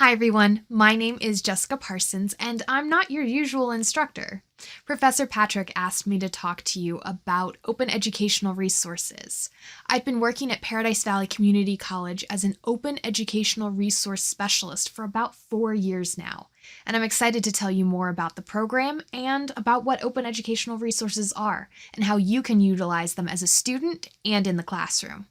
Hi everyone, my name is Jessica Parsons and I'm not your usual instructor. Professor Patrick asked me to talk to you about open educational resources. I've been working at Paradise Valley Community College as an open educational resource specialist for about 4 years now, and I'm excited to tell you more about the program and about what open educational resources are and how you can utilize them as a student and in the classroom.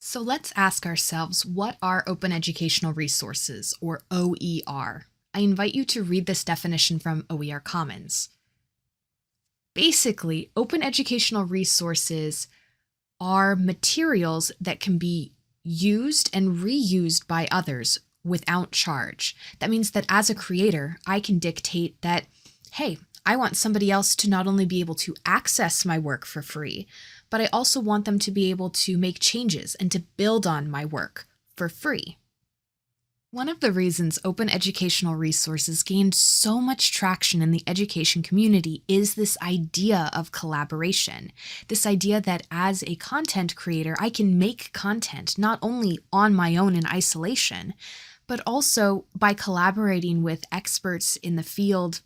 So let's ask ourselves, what are open educational resources, or OER? I invite you to read this definition from OER Commons. Basically, open educational resources are materials that can be used and reused by others without charge. That means that as a creator, I can dictate that, hey, I want somebody else to not only be able to access my work for free, but I also want them to be able to make changes and to build on my work for free. One of the reasons open educational resources gained so much traction in the education community is this idea of collaboration. This idea that as a content creator, I can make content not only on my own in isolation, but also by collaborating with experts in the field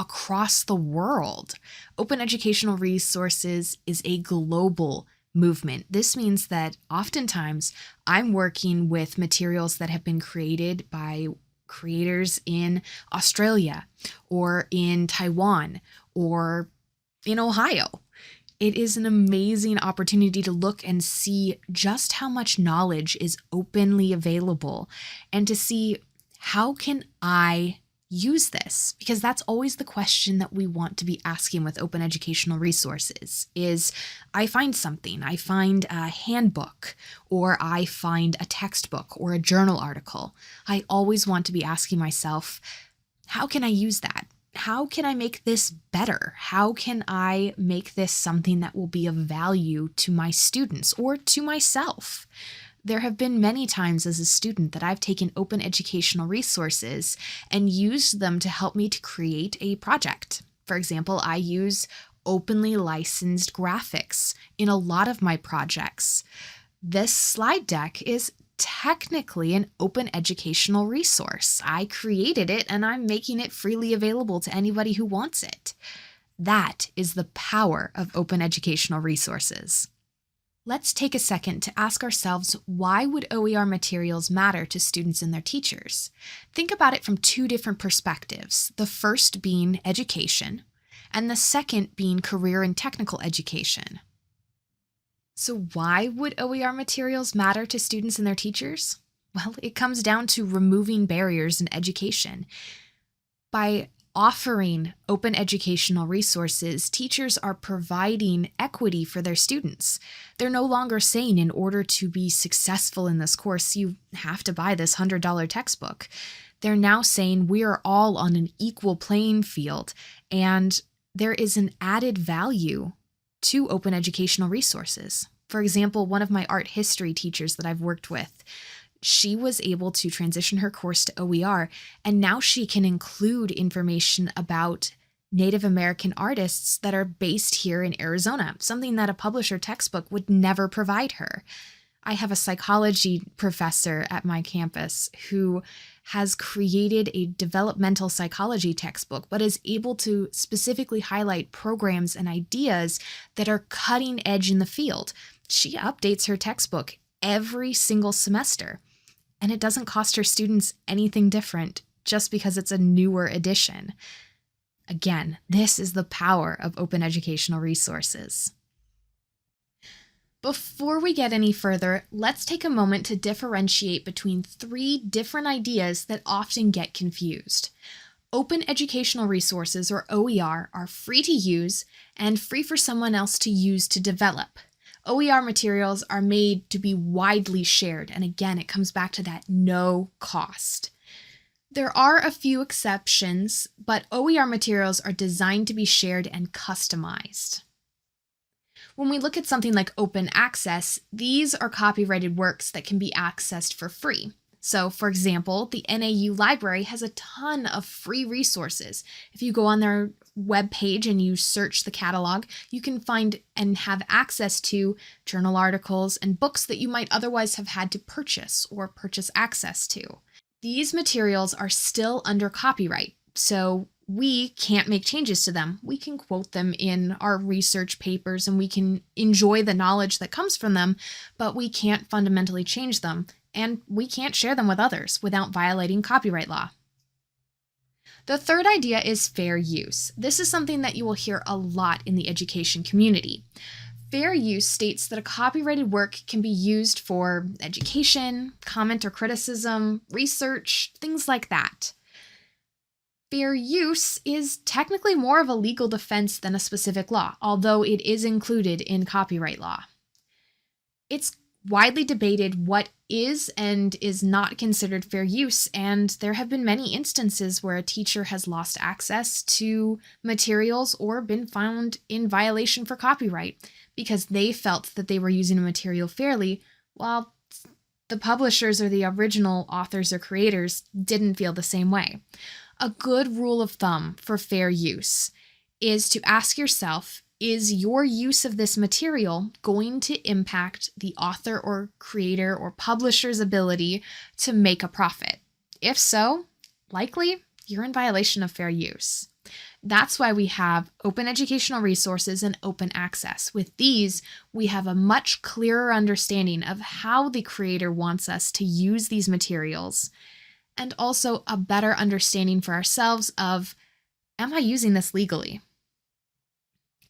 across the world. Open educational resources is a global movement. This means that oftentimes I'm working with materials that have been created by creators in Australia or in Taiwan or in Ohio. It is an amazing opportunity to look and see just how much knowledge is openly available and to see how can I use this, because that's always the question that we want to be asking with open educational resources is I find something, I find a handbook, or I find a textbook or a journal article. I always want to be asking myself, how can I use that? How can I make this better? How can I make this something that will be of value to my students or to myself? There have been many times as a student that I've taken open educational resources and used them to help me to create a project. For example, I use openly licensed graphics in a lot of my projects. This slide deck is technically an open educational resource. I created it and I'm making it freely available to anybody who wants it. That is the power of open educational resources. Let's take a second to ask ourselves, why would OER materials matter to students and their teachers? Think about it from two different perspectives, the first being education, and the second being career and technical education. So why would OER materials matter to students and their teachers? Well, it comes down to removing barriers in education. By offering open educational resources, teachers are providing equity for their students. They're no longer saying in order to be successful in this course, you have to buy this $100 textbook. They're now saying we are all on an equal playing field, and there is an added value to open educational resources. For example, one of my art history teachers that I've worked with, she was able to transition her course to OER, and now she can include information about Native American artists that are based here in Arizona, something that a publisher textbook would never provide her. I have a psychology professor at my campus who has created a developmental psychology textbook, but is able to specifically highlight programs and ideas that are cutting edge in the field. She updates her textbook every single semester, and it doesn't cost her students anything different just because it's a newer edition. Again, this is the power of open educational resources. Before we get any further, let's take a moment to differentiate between three different ideas that often get confused. Open educational resources, or OER, are free to use and free for someone else to use to develop. OER materials are made to be widely shared, and again, it comes back to that no cost. There are a few exceptions, but OER materials are designed to be shared and customized. When we look at something like open access, these are copyrighted works that can be accessed for free. So, for example, the NAU library has a ton of free resources. If you go on their webpage and you search the catalog, you can find and have access to journal articles and books that you might otherwise have had to purchase or purchase access to. These materials are still under copyright, so we can't make changes to them. We can quote them in our research papers and we can enjoy the knowledge that comes from them, but we can't fundamentally change them, and we can't share them with others without violating copyright law. The third idea is fair use. This is something that you will hear a lot in the education community. Fair use states that a copyrighted work can be used for education, comment or criticism, research, things like that. Fair use is technically more of a legal defense than a specific law, although it is included in copyright law. It's widely debated what is and is not considered fair use, and there have been many instances where a teacher has lost access to materials or been found in violation for copyright because they felt that they were using a material fairly, while the publishers or the original authors or creators didn't feel the same way. A good rule of thumb for fair use is to ask yourself, is your use of this material going to impact the author or creator or publisher's ability to make a profit? If so, likely you're in violation of fair use. That's why we have open educational resources and open access. With these, we have a much clearer understanding of how the creator wants us to use these materials, and also a better understanding for ourselves of, am I using this legally?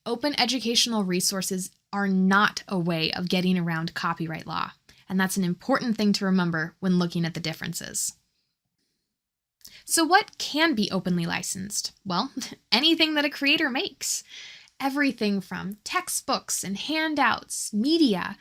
Open educational resources are not a way of getting around copyright law, and that's an important thing to remember when looking at the differences. So what can be openly licensed? Well, anything that a creator makes. Everything from textbooks and handouts, media,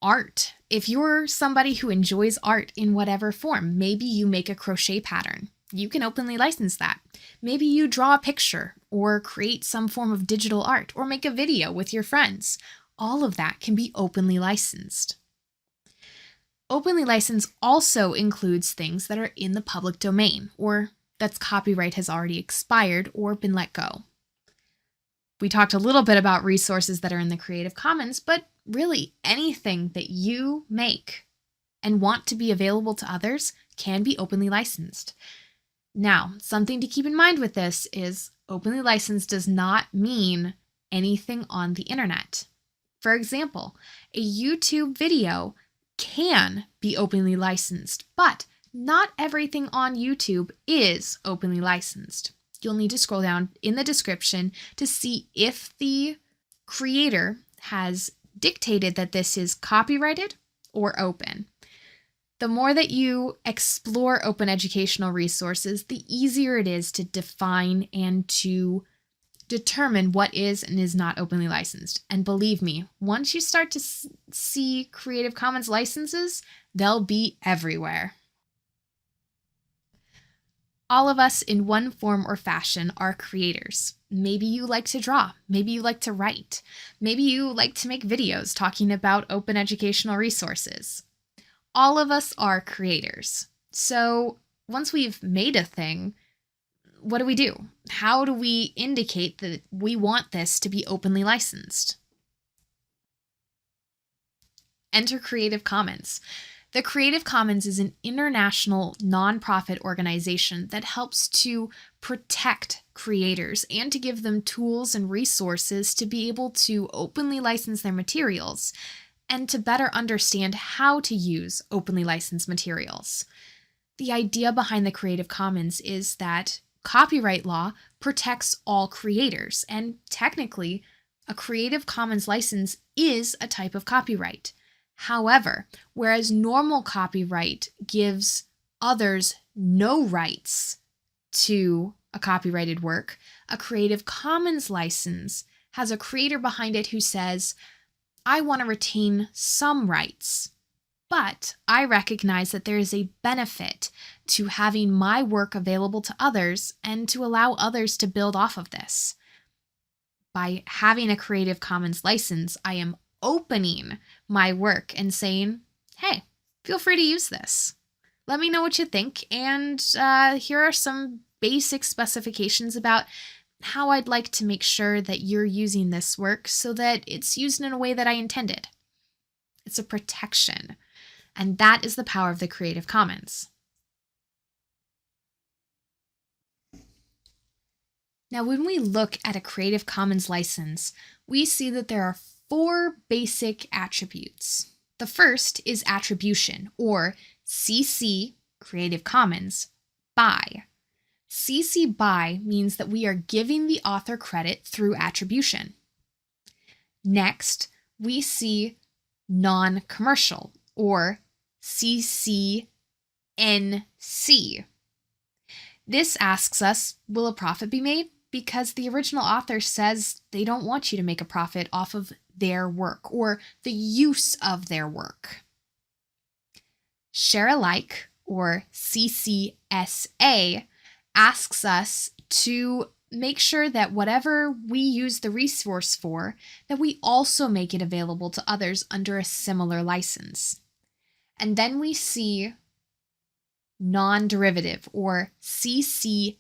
art. If you're somebody who enjoys art in whatever form, maybe you make a crochet pattern, you can openly license that. Maybe you draw a picture or create some form of digital art or make a video with your friends. All of that can be openly licensed. Openly licensed also includes things that are in the public domain or that's copyright has already expired or been let go. We talked a little bit about resources that are in the Creative Commons, but really anything that you make and want to be available to others can be openly licensed. Now, something to keep in mind with this is openly licensed does not mean anything on the internet. For example, a YouTube video can be openly licensed, but not everything on YouTube is openly licensed. You'll need to scroll down in the description to see if the creator has dictated that this is copyrighted or open. The more that you explore open educational resources, the easier it is to define and to determine what is and is not openly licensed. And believe me, once you start to see Creative Commons licenses, they'll be everywhere. All of us in one form or fashion are creators. Maybe you like to draw. Maybe you like to write. Maybe you like to make videos talking about open educational resources. All of us are creators. So once we've made a thing, what do? How do we indicate that we want this to be openly licensed? Enter Creative Commons. The Creative Commons is an international nonprofit organization that helps to protect creators and to give them tools and resources to be able to openly license their materials and to better understand how to use openly licensed materials. The idea behind the Creative Commons is that copyright law protects all creators, and technically, a Creative Commons license is a type of copyright. However, whereas normal copyright gives others no rights to a copyrighted work, a Creative Commons license has a creator behind it who says, I want to retain some rights, but I recognize that there is a benefit to having my work available to others and to allow others to build off of this. By having a Creative Commons license, I am opening my work and saying, hey, feel free to use this. Let me know what you think, and here are some basic specifications about how I'd like to make sure that you're using this work so that it's used in a way that I intended. It's a protection, and that is the power of the Creative Commons. Now, when we look at a Creative Commons license, we see that there are 4 basic attributes. The first is attribution, or CC Creative Commons by. CC by means that we are giving the author credit through attribution. Next, we see non-commercial, or CCNC. This asks us, will a profit be made? Because the original author says they don't want you to make a profit off of their work or the use of their work. Share alike, or CCSA, asks us to make sure that whatever we use the resource for, that we also make it available to others under a similar license. And then we see non-derivative, or CCND.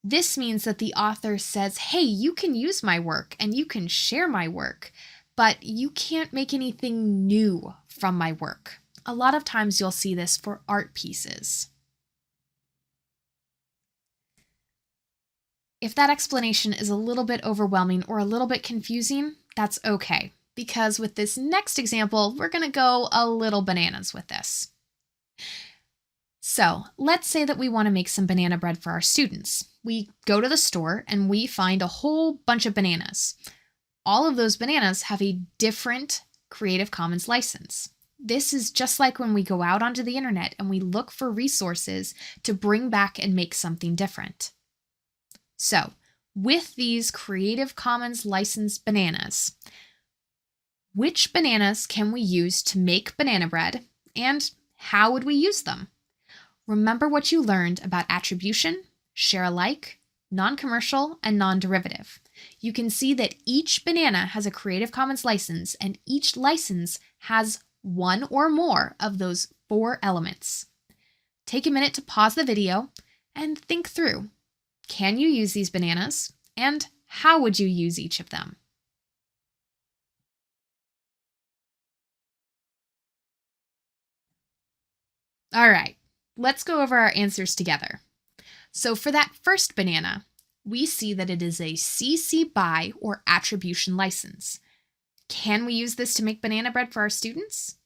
This means that the author says, hey, you can use my work and you can share my work, but you can't make anything new from my work. A lot of times you'll see this for art pieces. If that explanation is a little bit overwhelming or a little bit confusing, that's okay, because with this next example, we're going to go a little bananas with this. So let's say that we want to make some banana bread for our students. We go to the store and we find a whole bunch of bananas. All of those bananas have a different Creative Commons license. This is just like when we go out onto the internet and we look for resources to bring back and make something different. So with these Creative Commons licensed bananas, which bananas can we use to make banana bread, and how would we use them? Remember what you learned about attribution, share alike, non-commercial, and non-derivative. You can see that each banana has a Creative Commons license, and each license has one or more of those 4 elements. Take a minute to pause the video and think through. Can you use these bananas, and how would you use each of them? All right, let's go over our answers together. So for that first banana, we see that it is a CC BY or attribution license. Can we use this to make banana bread for our students?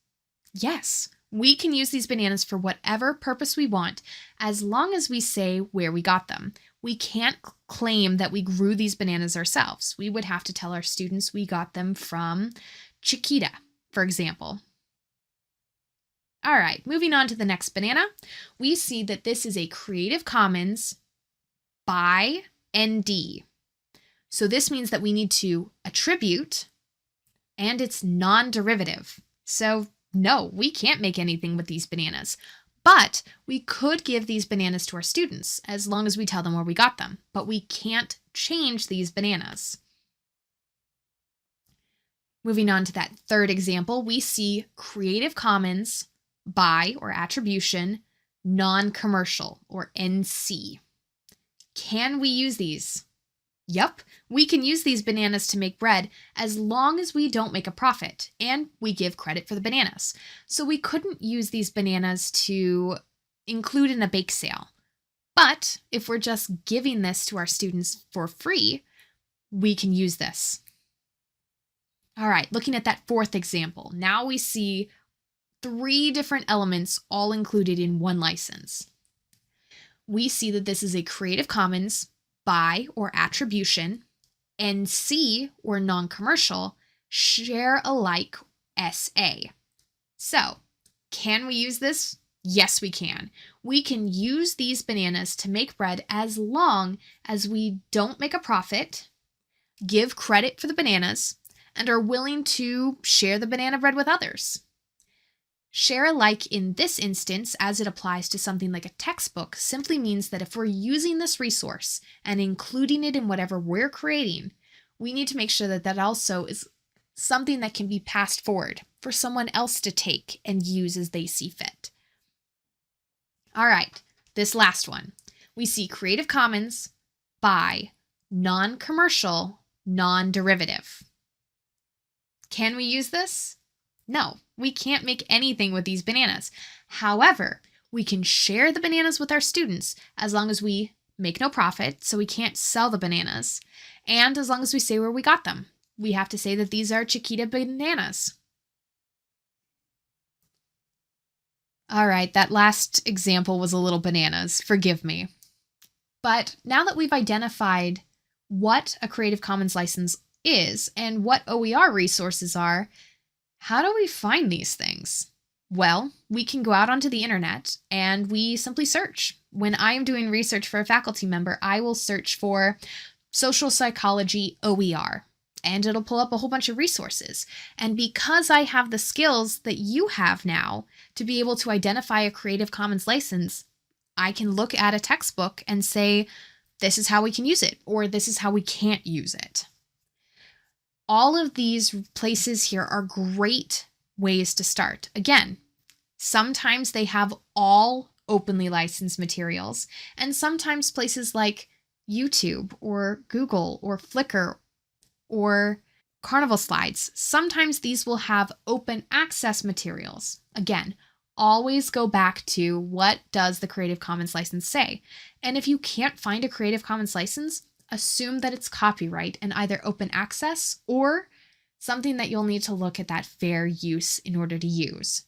Yes, we can use these bananas for whatever purpose we want, as long as we say where we got them. We can't claim that we grew these bananas ourselves. We would have to tell our students we got them from Chiquita, for example. All right, moving on to the next banana, we see that this is a Creative Commons by ND. So this means that we need to attribute, and it's non-derivative. So no, we can't make anything with these bananas, but we could give these bananas to our students as long as we tell them where we got them, but we can't change these bananas. Moving on to that third example, we see Creative Commons by or attribution, non-commercial or NC. Can we use these? Yep, we can use these bananas to make bread as long as we don't make a profit and we give credit for the bananas. So we couldn't use these bananas to include in a bake sale. But if we're just giving this to our students for free, we can use this. All right, looking at that fourth example, now we see 3 different elements all included in one license. We see that this is a Creative Commons by or attribution, NC or non-commercial, share alike SA. So, can we use this? Yes, we can. We can use these bananas to make bread as long as we don't make a profit, give credit for the bananas, and are willing to share the banana bread with others. Share alike in this instance, as it applies to something like a textbook, simply means that if we're using this resource and including it in whatever we're creating, we need to make sure that that also is something that can be passed forward for someone else to take and use as they see fit. All right, this last one. We see Creative Commons by non-commercial, non-derivative. Can we use this? No, we can't make anything with these bananas. However, we can share the bananas with our students as long as we make no profit, so we can't sell the bananas, and as long as we say where we got them. We have to say that these are Chiquita bananas. All right, that last example was a little bananas. Forgive me. But now that we've identified what a Creative Commons license is and what OER resources are, how do we find these things? Well, we can go out onto the internet and we simply search. When I am doing research for a faculty member, I will search for social psychology OER, and it'll pull up a whole bunch of resources. And because I have the skills that you have now to be able to identify a Creative Commons license, I can look at a textbook and say, this is how we can use it, or this is how we can't use it. All of these places here are great ways to start. Again, sometimes they have all openly licensed materials, and sometimes places like YouTube or Google or Flickr or Carnival Slides, sometimes these will have open access materials. Again, always go back to what does the Creative Commons license say. And if you can't find a Creative Commons license, assume that it's copyright and either open access or something that you'll need to look at that fair use in order to use.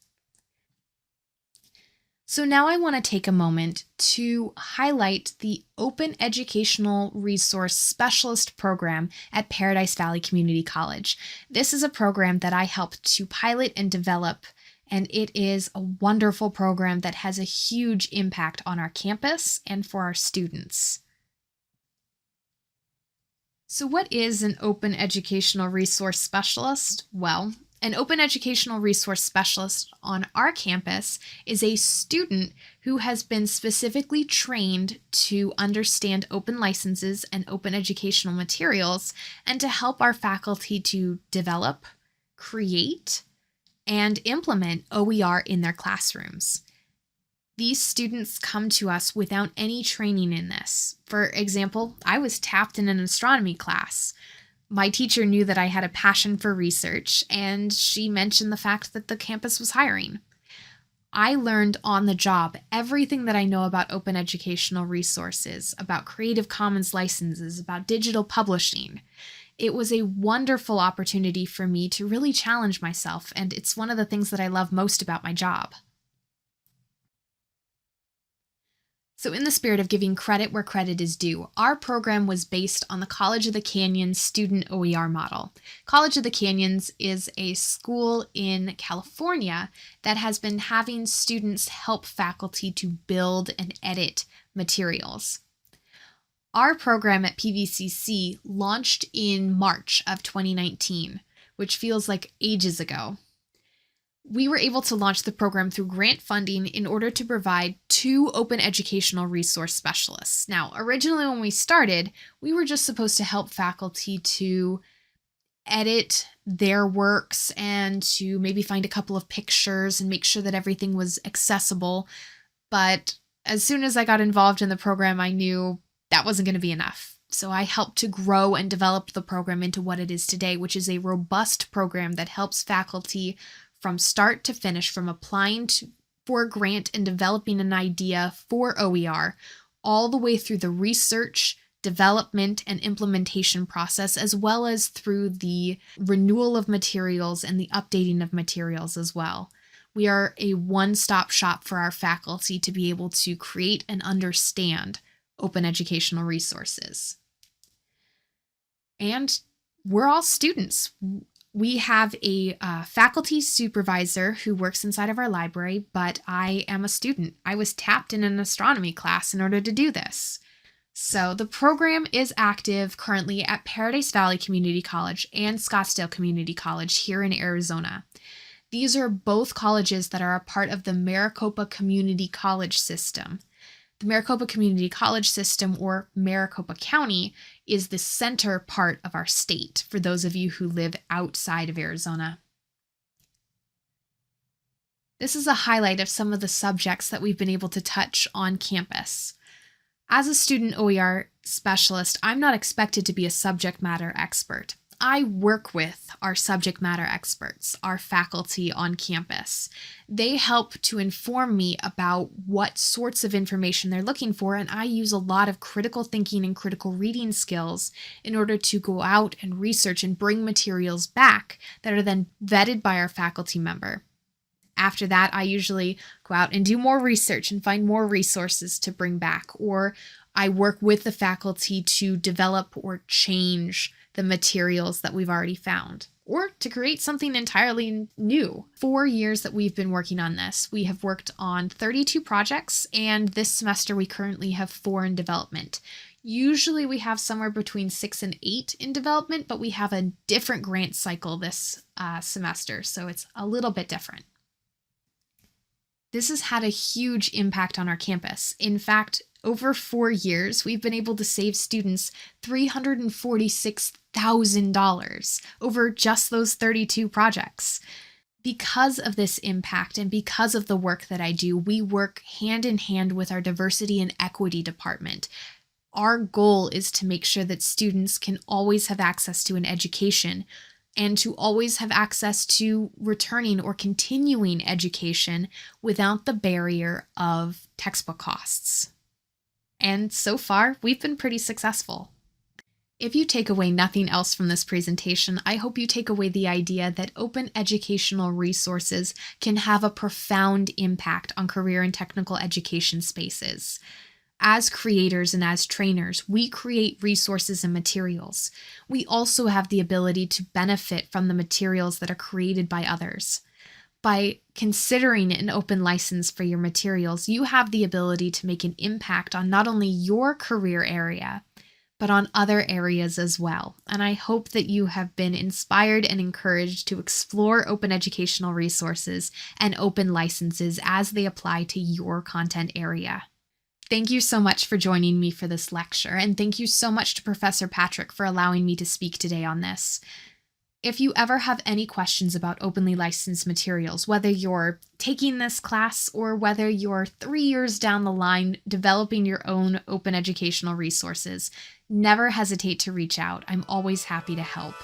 So now I want to take a moment to highlight the Open Educational Resource Specialist program at Paradise Valley Community College. This is a program that I helped to pilot and develop, and it is a wonderful program that has a huge impact on our campus and for our students. So what is an Open Educational Resource Specialist? Well, an Open Educational Resource Specialist on our campus is a student who has been specifically trained to understand open licenses and open educational materials and to help our faculty to develop, create, and implement OER in their classrooms. These students come to us without any training in this. For example, I was tapped in an astronomy class. My teacher knew that I had a passion for research, and she mentioned the fact that the campus was hiring. I learned on the job everything that I know about open educational resources, about Creative Commons licenses, about digital publishing. It was a wonderful opportunity for me to really challenge myself, and it's one of the things that I love most about my job. So in the spirit of giving credit where credit is due, our program was based on the College of the Canyons student OER model. College of the Canyons is a school in California that has been having students help faculty to build and edit materials. Our program at PVCC launched in March of 2019, which feels like ages ago. We were able to launch the program through grant funding in order to provide 2 open educational resource specialists. Now, originally when we started, we were just supposed to help faculty to edit their works and to maybe find a couple of pictures and make sure that everything was accessible. But as soon as I got involved in the program, I knew that wasn't going to be enough. So I helped to grow and develop the program into what it is today, which is a robust program that helps faculty from start to finish, from applying for a grant and developing an idea for OER, all the way through the research, development, and implementation process, as well as through the renewal of materials and the updating of materials as well. We are a one-stop shop for our faculty to be able to create and understand open educational resources. And we're all students. We have a faculty supervisor who works inside of our library, but I am a student. I was tapped in an astronomy class in order to do this. So the program is active currently at Paradise Valley Community College and Scottsdale Community College here in Arizona. These are both colleges that are a part of the Maricopa Community College system. The Maricopa Community College system, or Maricopa County, is the center part of our state for those of you who live outside of Arizona. This is a highlight of some of the subjects that we've been able to touch on campus. As a student OER specialist, I'm not expected to be a subject matter expert. I work with our subject matter experts, our faculty on campus. They help to inform me about what sorts of information they're looking for, and I use a lot of critical thinking and critical reading skills in order to go out and research and bring materials back that are then vetted by our faculty member. After that, I usually go out and do more research and find more resources to bring back, or I work with the faculty to develop or change the materials that we've already found, or to create something entirely new. 4 years that we've been working on this, we have worked on 32 projects, and this semester we currently have 4 in development. Usually we have somewhere between 6 and 8 in development, but we have a different grant cycle this semester, so it's a little bit different. This has had a huge impact on our campus. In fact, over 4 years, we've been able to save students $346,000 over just those 32 projects. Because of this impact and because of the work that I do, we work hand in hand with our diversity and equity department. Our goal is to make sure that students can always have access to an education and to always have access to returning or continuing education without the barrier of textbook costs. And so far, we've been pretty successful. If you take away nothing else from this presentation, I hope you take away the idea that open educational resources can have a profound impact on career and technical education spaces. As creators and as trainers, we create resources and materials. We also have the ability to benefit from the materials that are created by others. By considering an open license for your materials, you have the ability to make an impact on not only your career area, but on other areas as well. And I hope that you have been inspired and encouraged to explore open educational resources and open licenses as they apply to your content area. Thank you so much for joining me for this lecture, and thank you so much to Professor Patrick for allowing me to speak today on this. If you ever have any questions about openly licensed materials, whether you're taking this class or whether you're 3 years down the line developing your own open educational resources, never hesitate to reach out. I'm always happy to help.